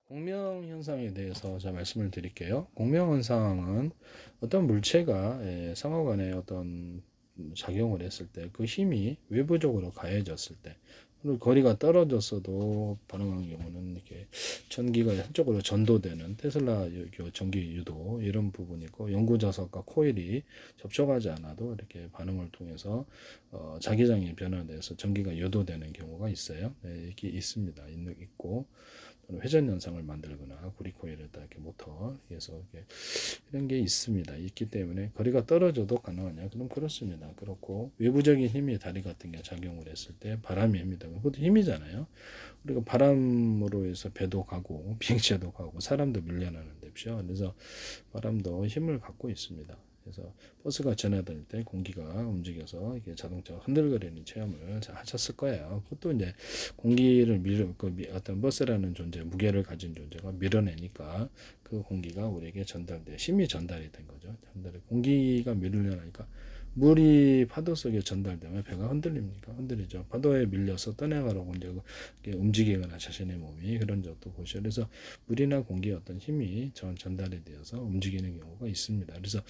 공명 현상에 대해서 제가 말씀을 드릴게요. 공명 현상은 어떤 물체가 상호간에 어떤 작용을 했을 때 그 힘이 외부적으로 가해졌을 때, 그리고 거리가 떨어졌어도 반응하는 경우는 이렇게 전기가 한쪽으로 전도되는 테슬라 전기 유도 이런 부분이 있고, 연구 자석과 코일이 접촉하지 않아도 이렇게 반응을 통해서 자기장이 변화돼서 전기가 유도되는 경우가 있어요. 이게 있습니다. 있고, 또는 회전 현상을 만들거나 구리코일에다 이렇게 모터 해서 이렇게 이런 게 있습니다. 있기 때문에 거리가 떨어져도 가능하냐? 그럼 그렇습니다. 그렇고, 외부적인 힘이 다리 같은 게 작용을 했을 때 바람이 힘이다. 그것도 힘이잖아요. 우리가 바람으로 해서 배도 가고 비행체도 가고 사람도 밀려나는 데죠. 그래서 바람도 힘을 갖고 있습니다. 그래서 버스가 지나다닐 때 공기가 움직여서 이게 자동차가 흔들거리는 체험을 하셨을 거예요. 그것도 이제 공기를 어떤 버스라는 존재, 무게를 가진 존재가 밀어내니까 그 공기가 우리에게 힘이 전달이 된 거죠. 공기가 밀려나니까 물이 파도 속에 전달되면 배가 흔들립니까? 흔들리죠. 파도에 밀려서 떠나가라고 이제 움직이거나 자신의 몸이 그런 적도 보시죠. 그래서 물이나 공기의 어떤 힘이 전달이 되어서 움직이는 경우가 있습니다. 그래서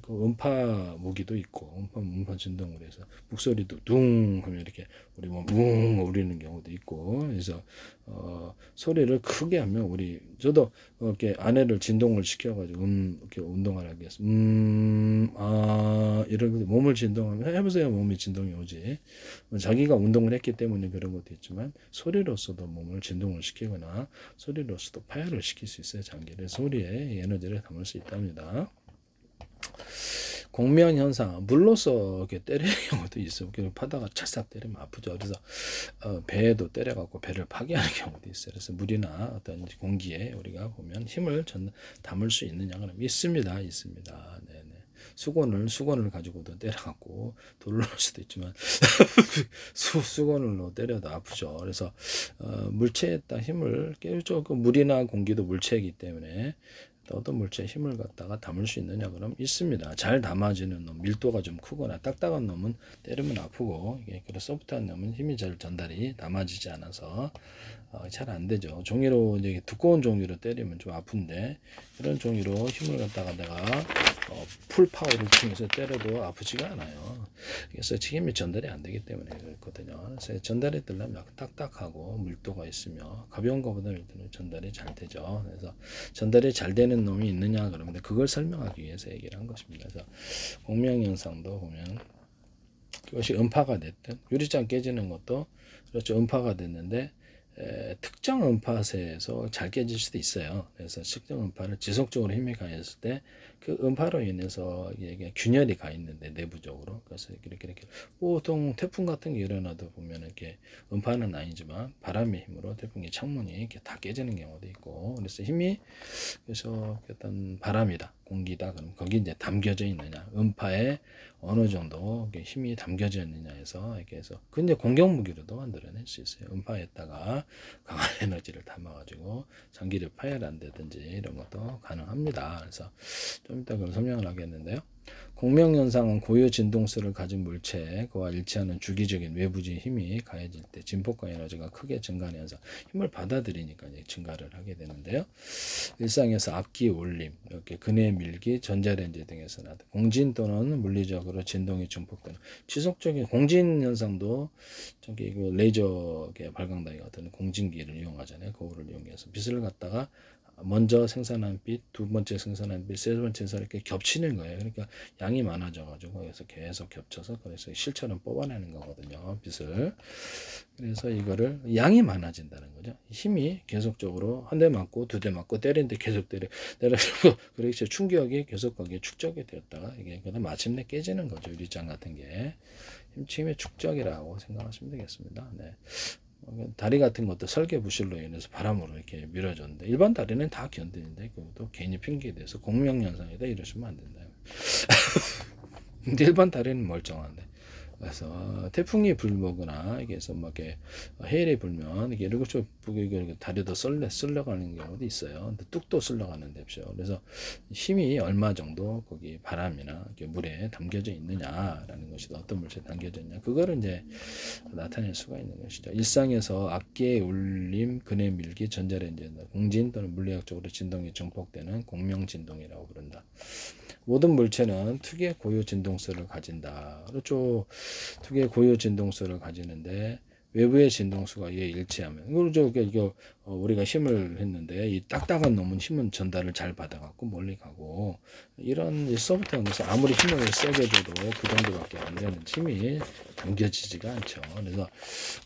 그 음파 무기도 있고, 음파 진동을 해서 목소리도 둥 하면 이렇게 우리 몸웅 울리는 경우도 있고, 그래서 소리를 크게 하면 저도 이렇게 아내를 진동을 시켜가지고 이렇게 운동을 하게 해서 이런 몸을 진동하면 해보세요. 몸이 진동이 오지. 자기가 운동을 했기 때문에 그런 것도 있지만 소리로서도 몸을 진동을 시키거나 소리로서도 파열을 시킬 수 있어요. 장기를 소리에 에너지를 담을 수 있답니다. 공면 현상, 물로서 이렇게 때리는 경우도 있어요. 파다가 찰싹 때리면 아프죠. 그래서 배에도 때려갖고 배를 파괴하는 경우도 있어요. 그래서 물이나 어떤 공기에 우리가 보면 힘을 담을 수 있느냐 그러면 있습니다. 네네. 수건을 가지고도 때려갖고 돌로 넣을 수도 있지만 수건으로 때려도 아프죠. 그래서 물체에 딱 힘을 깨우죠. 그 물이나 공기도 물체이기 때문에 어떤 물체에 힘을 갖다가 담을 수 있느냐 그럼 있습니다. 잘 담아지는 놈, 밀도가 좀 크거나 딱딱한 놈은 때리면 아프고, 그런 소프트한 놈은 힘이 잘 전달이 담아지지 않아서 잘 안 되죠. 종이로 이제 두꺼운 종이로 때리면 좀 아픈데, 그런 종이로 힘을 갖다가 내가 풀 파워를 통해서 때려도 아프지가 않아요. 그래서 힘이 전달이 안 되기 때문에 그렇거든요. 그래서 전달이 되려면 딱딱하고 밀도가 있으며 가벼운 것보다 밀도는 전달이 잘 되죠. 그래서 전달이 잘 되는 놈이 있느냐 그러면 그걸 설명하기 위해서 얘기를 한 것입니다. 그래서 공명 현상도 보면 그것이 음파가 됐든 유리창 깨지는 것도 그렇죠. 음파가 됐는데 특정 음파세에서 잘 깨질 수도 있어요. 그래서 특정 음파를 지속적으로 힘이 가했을 때 그 음파로 인해서 이게 균열이 가 있는데 내부적으로, 그래서 이렇게 보통 태풍 같은 게 일어나도 보면 이렇게 음파는 아니지만 바람의 힘으로 태풍의 창문이 이렇게 다 깨지는 경우도 있고, 그래서 힘이 그래서 어떤 바람이다, 공기다, 그럼 거기 이제 담겨져 있느냐, 음파에 어느 정도 힘이 담겨져 있느냐 해서 이렇게 해서 근데 공격 무기로도 만들어낼 수 있어요. 음파에다가 강한 에너지를 담아가지고 장기를 파열한다든지 이런 것도 가능합니다. 그래서 좀 이따 그럼 설명을 하겠는데요. 공명 현상은 고유 진동수를 가진 물체에 그와 일치하는 주기적인 외부적인 힘이 가해질 때 진폭과 에너지가 크게 증가하는 현상, 힘을 받아들이니까 이제 증가를 하게 되는데요. 일상에서 압기, 올림, 이렇게 그네 밀기, 전자레인지 등에서 나타 공진 또는 물리적으로 진동이 증폭되는 지속적인 공진 현상도 저기 그 레이저 발광단위 같은 공진기를 이용하잖아요. 그거를 이용해서 빛을 갖다가 먼저 생산한 빛, 두 번째 생산한 빛, 세 번째 생산 이렇게 겹치는 거예요. 그러니까 양이 많아져가지고 그래서 계속 겹쳐서 그래서 실처럼 뽑아내는 거거든요. 빛을. 그래서 이거를 양이 많아진다는 거죠. 힘이 계속적으로 한 대 맞고 두 대 맞고 때리는데 계속 때려주고 그래서 충격이 계속 거기에 축적이 되었다가 이게 그다음 마침내 깨지는 거죠. 유리장 같은 게 힘의 축적이라고 생각하시면 되겠습니다. 네. 다리 같은 것도 설계 부실로 인해서 바람으로 이렇게 밀어졌는데 일반 다리는 다 견디는데 그것도 괜히 핑계에 대해서 공명 현상이다 이러시면 안 된다. 근데 일반 다리는 멀쩡한데 그래서 태풍이 불거나 이게 해서 막 이렇게 해일이 불면 이게 이렇게 좀 다리도 쓸려가는 경우도 있어요. 근데 뚝도 쓸려가는 데죠. 그래서 힘이 얼마 정도 거기 바람이나 물에 담겨져 있느냐라는 것이 어떤 물체에 담겨져 있냐 그거를 이제 나타낼 수가 있는 것이죠. 일상에서 악기의 울림, 그네 밀기, 전자레인지, 공진 또는 물리학적으로 진동이 증폭되는 공명 진동이라고 부른다. 모든 물체는 특유의 고유 진동수를 가진다. 그렇죠. 특유의 고유 진동수를 가지는데 외부의 진동수가 이에 일치하면 그렇죠. 이거 우리가 힘을 했는데 이 딱딱한 놈은 힘은 전달을 잘 받아갖고 멀리 가고 이런 소프트웨어에서 아무리 힘을 세게 줘도 그 정도밖에 안 되는 힘이 당겨지지가 않죠. 그래서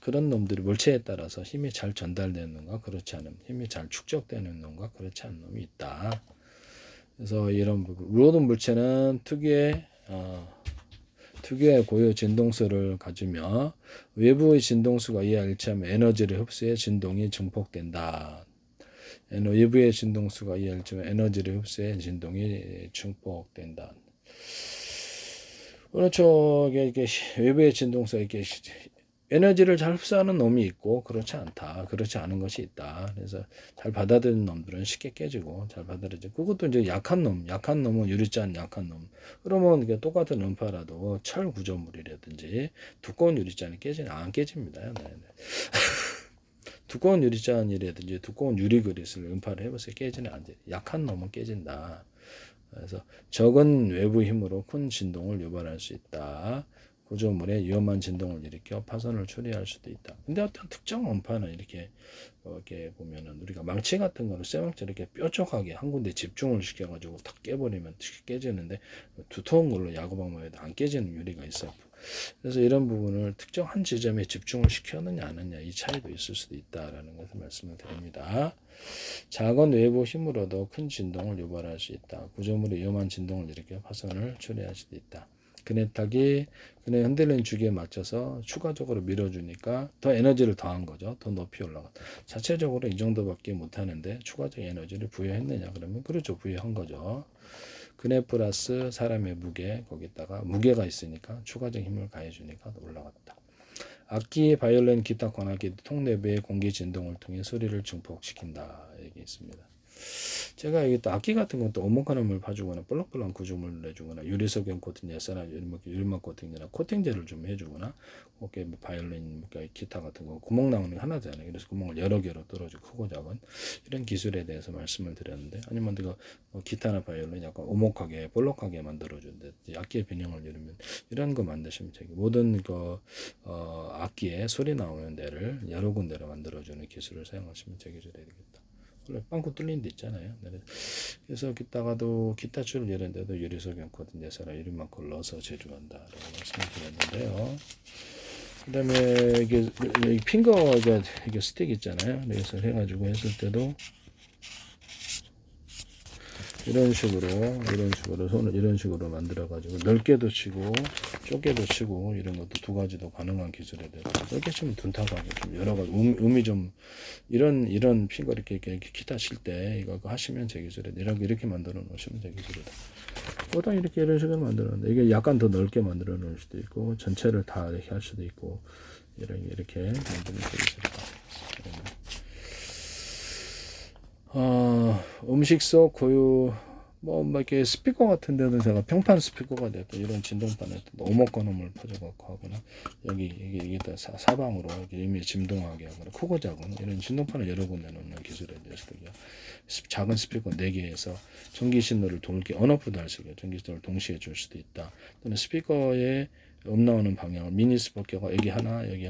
그런 놈들이 물체에 따라서 힘이 잘 전달되는 놈과 그렇지 않은 힘이 잘 축적되는 놈과 그렇지 않은 놈이 있다. 그래서 이런 부분 모든 물체는 특유의 고유 진동수를 가지며 외부의 진동수가 이와 일치하면 에너지를 흡수해 진동이 증폭된다. 외부의 진동수가 이와 일치하면 에너지를 흡수해 진동이 증폭된다. 그렇죠. 이게 외부의 진동수가 이렇게 에너지를 잘 흡수하는 놈이 있고 그렇지 않다. 그렇지 않은 것이 있다. 그래서 잘 받아들이는 놈들은 쉽게 깨지고 잘 받아들이지. 그것도 이제 약한 놈은 유리잔 약한 놈. 그러면 이게 똑같은 음파라도 철 구조물이라든지 두꺼운 유리잔이 안 깨집니다. 네. 두꺼운 유리잔이라든지 두꺼운 유리 그릇을 음파를 해보세요. 깨지는 안 돼. 약한 놈은 깨진다. 그래서 적은 외부 힘으로 큰 진동을 유발할 수 있다. 구조물에 위험한 진동을 일으켜 파손을 초래할 수도 있다. 근데 어떤 특정 원파는 이렇게 보면은 우리가 망치 같은 거를 쇠망치 이렇게 뾰족하게 한 군데 집중을 시켜가지고 탁 깨버리면 깨지는데 두터운 걸로 야구방망이도 안 깨지는 유리가 있어요. 그래서 이런 부분을 특정한 지점에 집중을 시켰느냐 안 했느냐 이 차이도 있을 수도 있다라는 것을 말씀을 드립니다. 작은 외부 힘으로도 큰 진동을 유발할 수 있다. 구조물의 위험한 진동을 일으켜 파손을 초래할 수도 있다. 그네 흔들리는 주기에 맞춰서 추가적으로 밀어주니까 더 에너지를 더한 거죠. 더 높이 올라가. 자체적으로 이 정도밖에 못하는데 추가적 에너지를 부여했느냐 그러면 그렇죠. 부여한 거죠. 그네 플러스 사람의 무게 거기다가 무게가 있으니까 추가적 힘을 가해주니까 올라갔다. 악기, 바이올린, 기타, 관악기, 통 내부의 공기 진동을 통해 소리를 증폭시킨다. 얘기 있습니다. 제가 여기 또 악기 같은 것도 오목가름을 봐주거나 볼록볼록 구조물을 내주거나 유리석연 코팅 예사나 유리막 코팅이나 코팅제를 좀 해주거나 어깨 뭐 바이올린, 기타 같은 거 구멍 나오는 게 하나잖아요. 그래서 구멍을 여러 개로 뚫어주 크고 작은 이런 기술에 대해서 말씀을 드렸는데 아니면 내가 기타나 바이올린 약간 오목하게 볼록하게 만들어준데 악기의 변형을 이루면 이런 거 만드시면 되고 모든 악기에 소리 나오는 데를 여러 군데로 만들어주는 기술을 사용하시면 되게 되겠다. 원래 빵꾸 뚫린 데 있잖아요. 그래서 여기다가도 기타 줄을 이런 데도 유리석연 코팅 예사라 유리막을 넣어서 제조한다라고 말씀을 드렸는데요. 그 다음에 이게 핑거 이게 스틱 있잖아요. 그래서 해가지고 했을 때도 이런 식으로 손을 이런 식으로 만들어 가지고 넓게도 치고 좁게도 치고 이런 것도 두 가지도 가능한 기술에 대해서 넓게 치면 둔탁하고 좀 여러 가지 음이 좀 이런 핑거 이렇게 기타 칠 때 이거 하시면 제 기술에 이렇게 만들어 놓으시면 제 기술이다. 보통 이렇게 이런 식으로 만들었는데 이게 약간 더 넓게 만들어 놓을 수도 있고 전체를 다 이렇게 할 수도 있고 이렇게 만드는 제 기술이다. 음식 속 고유 뭐 이렇게 스피커 같은 데도 제가 평판 스피커가 됐다 이런 진동판에 오목건음을 퍼져갖고 하거나 이게 사방으로 이미 진동하게 하거나 크고 작은 이런 진동판을 여러 군데 놓는 기술에 대해서도 작은 스피커 4개에서 전기 신호를 돌게 언오프도 할 수 있고 전기 신호를 동시에 줄 수도 있다. 또는 스피커에 나오는 방향을 미니 스피커가 여기 하나 여기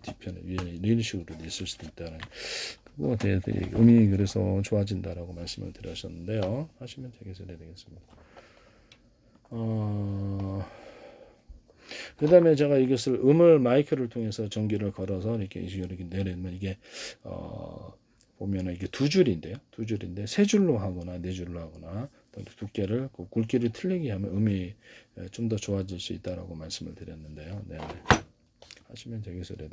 뒤편에 이런 식으로 있을 수도 있다는 그거에 대해서 음이 그래서 좋아진다라고 말씀을 드렸었는데요. 하시면 되겠습니다. 그 다음에 제가 이것을 음을 마이크를 통해서 전기를 걸어서 이렇게 내리면 이게 보면은 이게 두 줄인데 세 줄로 하거나 네 줄로 하거나 두께를 굵기를 틀리게 하면 음이 좀 더 좋아질 수 있다라고 말씀을 드렸는데요. 네. 하시면 되겠습니다.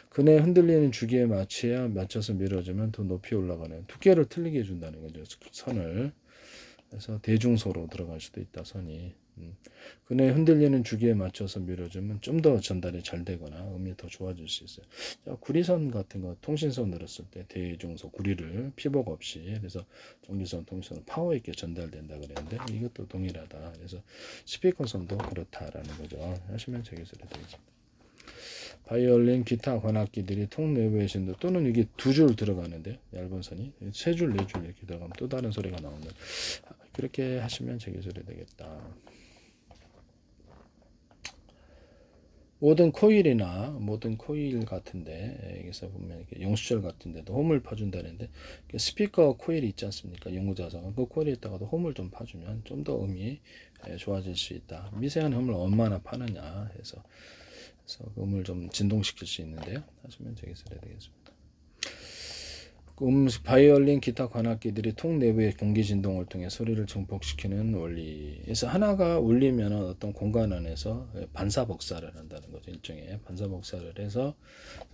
그네 흔들리는 주기에 맞춰서 밀어주면 더 높이 올라가는 두께를 틀리게 해준다는 거죠. 선을. 그래서 대중소로 들어갈 수도 있다. 선이. 그네 흔들리는 주기에 맞춰서 밀어주면 좀 더 전달이 잘 되거나 음이 더 좋아질 수 있어요. 자, 구리선 같은 거 통신선으로 쓸 때 대중소 구리를 피복 없이 그래서 전기선 통신선 파워 있게 전달된다 그랬는데 이것도 동일하다. 그래서 스피커선도 그렇다라는 거죠. 하시면 제기소리 되겠습니다. 바이올린, 기타 관악기들이 통 내부의 신도 또는 이게 두 줄 들어가는데요. 얇은 선이 세 줄, 네 줄 이렇게 들어가면 또 다른 소리가 나오는 그렇게 하시면 제기소리 되겠다. 모든 코일 같은데 여기서 보면 용수철 같은데도 홈을 파준다는데 스피커 코일이 있지 않습니까? 연구자석은 그 코일에다가도 홈을 좀 파주면 좀 더 음이 좋아질 수 있다. 미세한 홈을 얼마나 파느냐 해서 그 음을 좀 진동시킬 수 있는데요. 하시면 되겠어야 되겠습니다. 바이올린, 기타 관악기들이 통 내부의 공기 진동을 통해 소리를 증폭시키는 원리에서 하나가 울리면 어떤 공간 안에서 반사 복사를 한다는 거죠. 일종의 반사 복사를 해서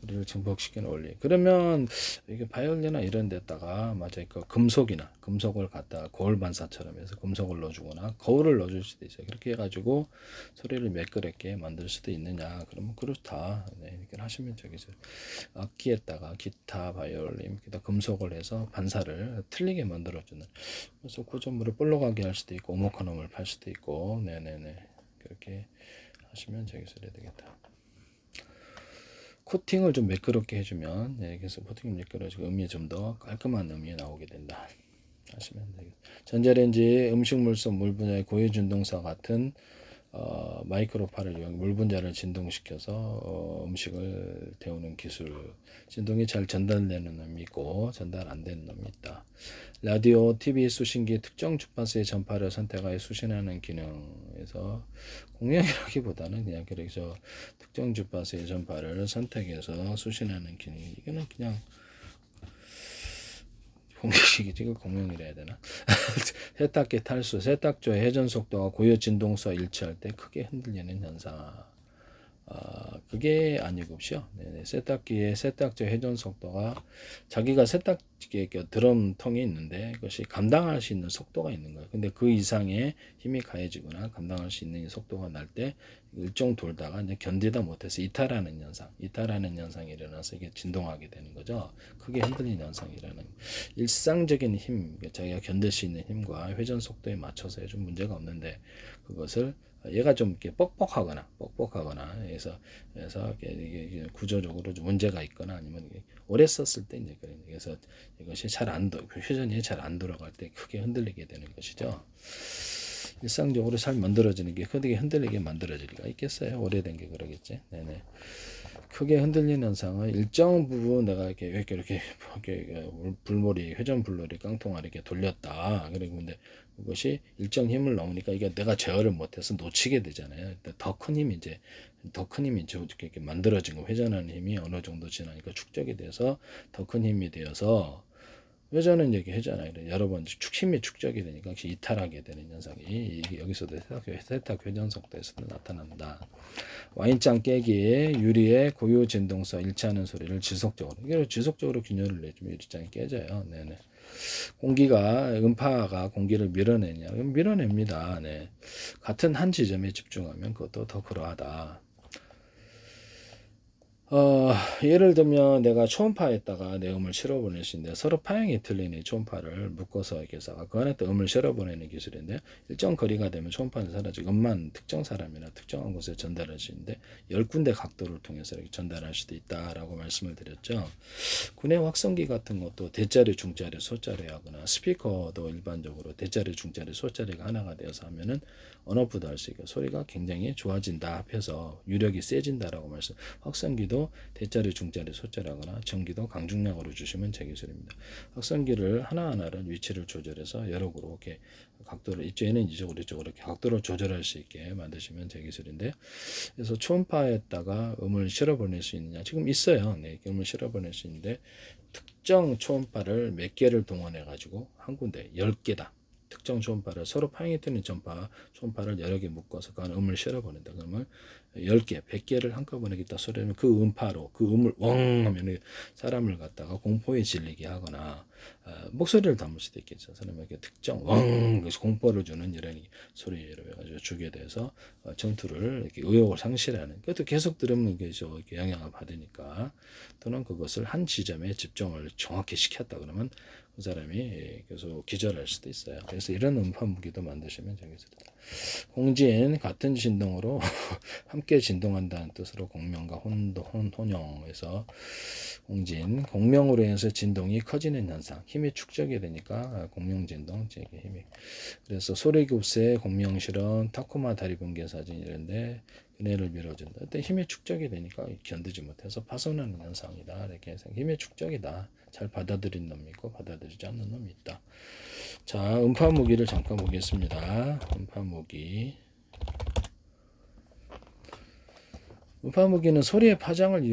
소리를 증폭시키는 원리. 그러면 이게 바이올린이나 이런 데다가 맞아요. 그 금속을 갖다가 거울 반사처럼 해서 금속을 넣어주거나 거울을 넣어줄 수도 있어요. 그렇게 해가지고 소리를 매끄럽게 만들 수도 있느냐? 그러면 그렇다. 네, 이렇게 하시면 저기서 악기에다가 기타, 바이올린, 기타 금속을 해서 반사를 틀리게 만들어주는. 그래서 구조물을 볼록하게 할 수도 있고 오목한 음을 팔 수도 있고, 네네네 그렇게 하시면 저기서 되겠다. 코팅을 좀 매끄럽게 해주면 그래서 코팅이 매끄러지고 음이 좀 더 깔끔한 음이 나오게 된다 하시면 되겠다. 전자레인지 음식물 속 물 분야의 고유 진동사 같은 마이크로파를 이용 물 분자를 진동시켜서 음식을 데우는 기술. 진동이 잘 전달되는 놈이 있고 전달 안 되는 놈이 있다. 라디오, TV, 수신기 특정 주파수의 전파를 선택하여 수신하는 기능에서 공략이라기보다는 그냥 그래서 특정 주파수의 전파를 선택해서 수신하는 기능. 이거는 그냥 공식이지 그 공명이라 해야 되나? 세탁기 탈수, 세탁조의 회전 속도가 고유 진동수와 일치할 때 크게 흔들리는 현상. 그게 아니고요. 세탁기의 세탁조 회전 속도가 자기가 세탁기에 드럼통이 있는데 그것이 감당할 수 있는 속도가 있는 거예요. 근데 그 이상의 힘이 가해지거나 감당할 수 있는 속도가 날 때 일정 돌다가 이제 견디다 못해서 이탈하는 현상이 일어나서 이게 진동하게 되는 거죠. 크게 흔들리는 현상이라는 일상적인 힘, 자기가 견딜 수 있는 힘과 회전 속도에 맞춰서 좀 문제가 없는데 그것을 얘가 좀 이렇게 뻑뻑하거나 해서 이게 구조적으로 좀 문제가 있거나 아니면 오래 썼을 때 이제 그래서 이것이 회전이 잘 안 돌아갈 때 크게 흔들리게 되는 것이죠. 일상적으로 잘 만들어지는 게 크게 흔들리게 만들어질 리가 있겠어요. 오래된 게 그러겠지. 네네. 크게 흔들리는 현상은 일정 부분 내가 이렇게 회전 불놀이 깡통을 이렇게 돌렸다. 그리고 근데 그것이 일정 힘을 넣으니까 이게 내가 제어를 못해서 놓치게 되잖아요. 더 큰 힘이 이렇게 만들어진 거 회전하는 힘이 어느 정도 지나니까 축적이 돼서 더 큰 힘이 되어서 회전은 얘기하잖아요. 여러 번 힘이 축적이 되니까 이탈하게 되는 현상이 여기서도 세탁 회전 속도에서도 나타난다. 와인잔 깨기에 유리의 고유 진동서 일치하는 소리를 지속적으로 균열을 내주면 유리잔이 깨져요. 네네. 음파가 공기를 밀어내냐? 밀어냅니다. 네. 같은 한 지점에 집중하면 그것도 더 그러하다. 예를 들면 내가 초음파에다가 내 음을 실어보낼 수 있는데 서로 파형이 틀린 이 초음파를 묶어서 이렇게 해서 그 안에 또 음을 실어보내는 기술인데 일정 거리가 되면 초음파는 사라지고 음만 특정 사람이나 특정한 곳에 전달할 수 있는데 10군데 각도를 통해서 이렇게 전달할 수도 있다라고 말씀을 드렸죠. 구내 확성기 같은 것도 대자리, 중자리, 소자리 하거나 스피커도 일반적으로 대자리, 중자리, 소자리가 하나가 되어서 하면은 언어프도 할 수 있고 소리가 굉장히 좋아진다 합해서 유력이 세진다라고 말씀. 확성기도 대자리, 중자리, 소자리하거나 전기도 강중량으로 주시면 제 기술입니다. 확성기를 하나하나를 위치를 조절해서 여러 구로 이렇게 각도를 이쪽에는 이쪽으로 이렇게 각도를 조절할 수 있게 만드시면 제 기술인데 그래서 초음파에다가 음을 실어보낼 수 있느냐 지금 있어요. 네, 음을 실어보낼 수 있는데 특정 초음파를 몇 개를 동원해 가지고 한 군데 10개다. 특정 초음파를 서로 파형이 뜨는 초음파를 여러 개 묶어서 그 안에 음을 실어보낸다. 그러면 10개, 100개를 한꺼번에 있다 소리는 그 음파로 그 음을 웡 하면 사람을 갖다가 공포에 질리게 하거나 목소리를 담을 수도 있겠죠. 사람에게 특정 공포를 주는 이런 소리를 해가지고 주게 돼서 전투를 이렇게 의욕을 상실하는. 그것도 계속 들으면 이렇게 영향을 받으니까. 또는 그것을 한 지점에 집중을 정확히 시켰다 그러면 그 사람이 계속 기절할 수도 있어요. 그래서 이런 음파 무기도 만드시면 되겠습니다. 공진 같은 진동으로 함께 진동한다는 뜻으로 공명과 혼용에서 공진 공명으로 인해서 진동이 커지는 현상, 힘이 축적이 되니까 공명 진동, 힘이. 그래서 소리급세, 공명실험, 타코마 다리 붕괴 사진 이런데 그네를 밀어준다. 그때 힘이 축적이 되니까 견디지 못해서 파손하는 현상이다. 이렇게 해서 힘의 축적이다. 잘 받아들인 놈이 있고 받아들이지 않는 놈이 있다. 자, 음파 무기를 잠깐 보겠습니다. 음파 무기. 음파 무기는 소리의 파장을